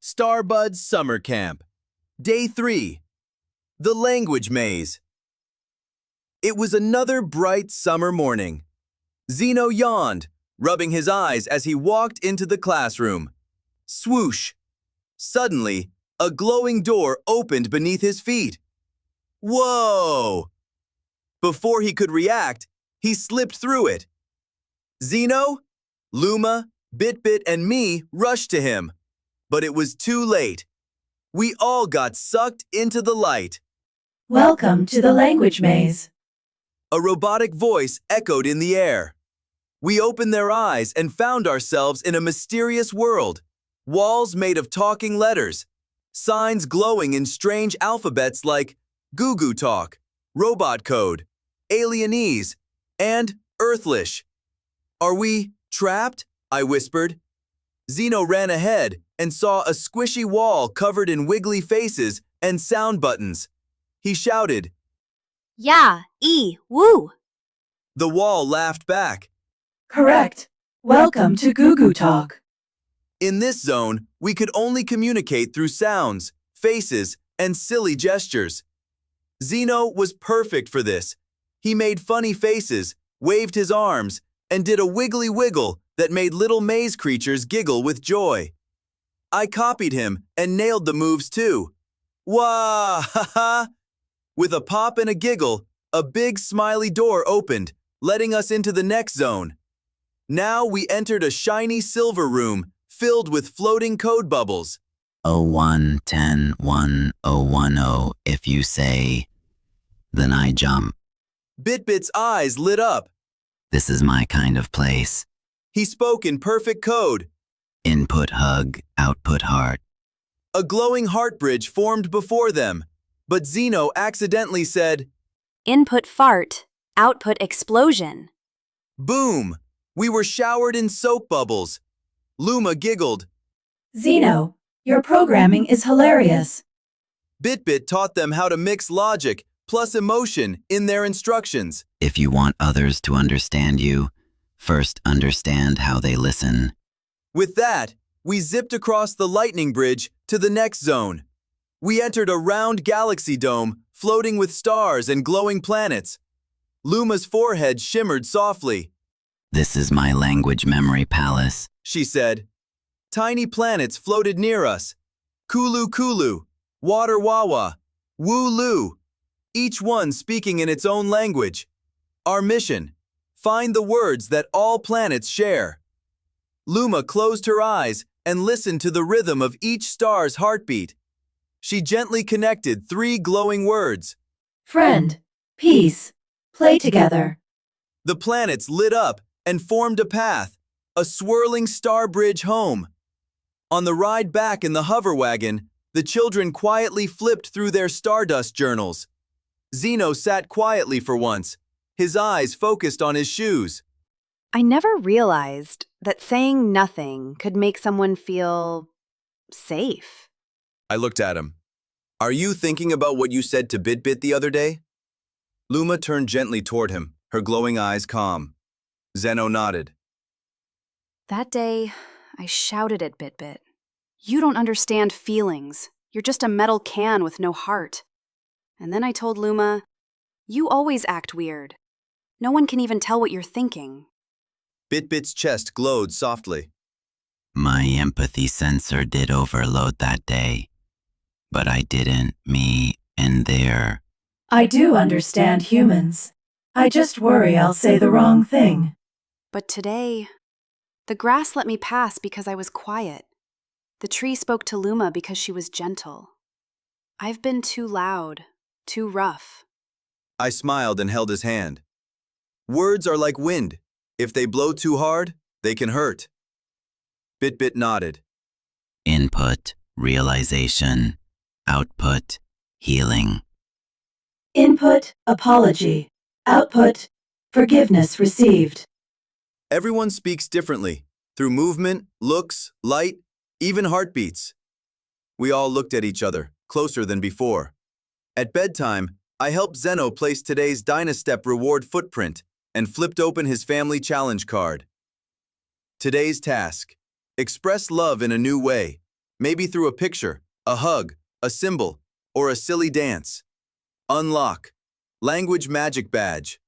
StarBuds Summer Camp. Day 3. The Language Maze. It was another bright summer morning. Zeno yawned, rubbing his eyes as he walked into the classroom. Swoosh! Suddenly, a glowing door opened beneath his feet. Whoa! Before he could react, he slipped through it. Zeno, Luma, Bit-Bit, and me rushed to him. But it was too late. We all got sucked into the light. Welcome to the language maze. A robotic voice echoed in the air. We opened their eyes and found ourselves in a mysterious world. Walls made of talking letters. Signs glowing in strange alphabets like Goo-Goo Talk, Robot Code, Alienese, and Earthlish. Are we trapped? I whispered. Zeno ran ahead and saw a squishy wall covered in wiggly faces and sound buttons. He shouted, "Yeah, woo!" The wall laughed back. Correct. Welcome to Goo-Goo Talk. In this zone, we could only communicate through sounds, faces, and silly gestures. Zeno was perfect for this. He made funny faces, waved his arms, and did a wiggly wiggle that made little maze creatures giggle with joy. I copied him and nailed the moves too. Wah, ha ha! With a pop and a giggle, a big smiley door opened, letting us into the next zone. Now we entered a shiny silver room filled with floating code bubbles. 01101010 if you say, then I jump. Bit-Bit's eyes lit up. This is my kind of place. He spoke in perfect code. Input hug, output heart. A glowing heart bridge formed before them, but Zeno accidentally said, Input fart, output explosion. Boom! We were showered in soap bubbles. Luma giggled. Zeno, your programming is hilarious. Bit-Bit taught them how to mix logic plus emotion in their instructions. If you want others to understand you, first understand how they listen. With that, we zipped across the lightning bridge to the next zone. We entered a round galaxy dome floating with stars and glowing planets. Luma's forehead shimmered softly. This is my language memory palace, she said. Tiny planets floated near us. Kulu Kulu, Water Wawa, Woo-Loo, each one speaking in its own language. Our mission: find the words that all planets share. Luma closed her eyes and listened to the rhythm of each star's heartbeat. She gently connected 3 glowing words. Friend, peace, play together. The planets lit up and formed a path, a swirling star bridge home. On the ride back in the hover wagon, the children quietly flipped through their stardust journals. Zeno sat quietly for once, his eyes focused on his shoes. I never realized that saying nothing could make someone feel safe. I looked at him. Are you thinking about what you said to Bit-Bit the other day? Luma turned gently toward him, her glowing eyes calm. Zeno nodded. That day, I shouted at Bit-Bit. You don't understand feelings. You're just a metal can with no heart. And then I told Luma, you always act weird. No one can even tell what you're thinking. Bit-Bit's chest glowed softly. My empathy sensor did overload that day, but I didn't, me, and there. I do understand humans. I just worry I'll say the wrong thing. But today, the grass let me pass because I was quiet. The tree spoke to Luma because she was gentle. I've been too loud, too rough. I smiled and held his hand. Words are like wind. If they blow too hard, they can hurt. Bit-Bit nodded. Input, realization. Output, healing. Input, apology. Output, forgiveness received. Everyone speaks differently, through movement, looks, light, even heartbeats. We all looked at each other, closer than before. At bedtime, I helped Zeno place today's Dynastep reward footprint and flipped open his family challenge card. Today's task: express love in a new way. Maybe through a picture, a hug, a symbol, or a silly dance. Unlock. Language magic badge.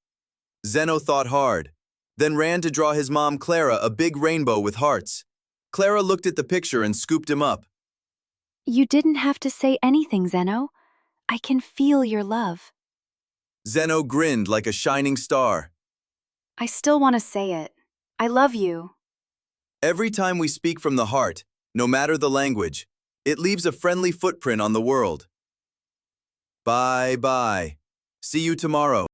Zeno thought hard, then ran to draw his mom Clara a big rainbow with hearts. Clara looked at the picture and scooped him up. You didn't have to say anything, Zeno. I can feel your love. Zeno grinned like a shining star. I still want to say it. I love you. Every time we speak from the heart, no matter the language, it leaves a friendly footprint on the world. Bye-bye. See you tomorrow.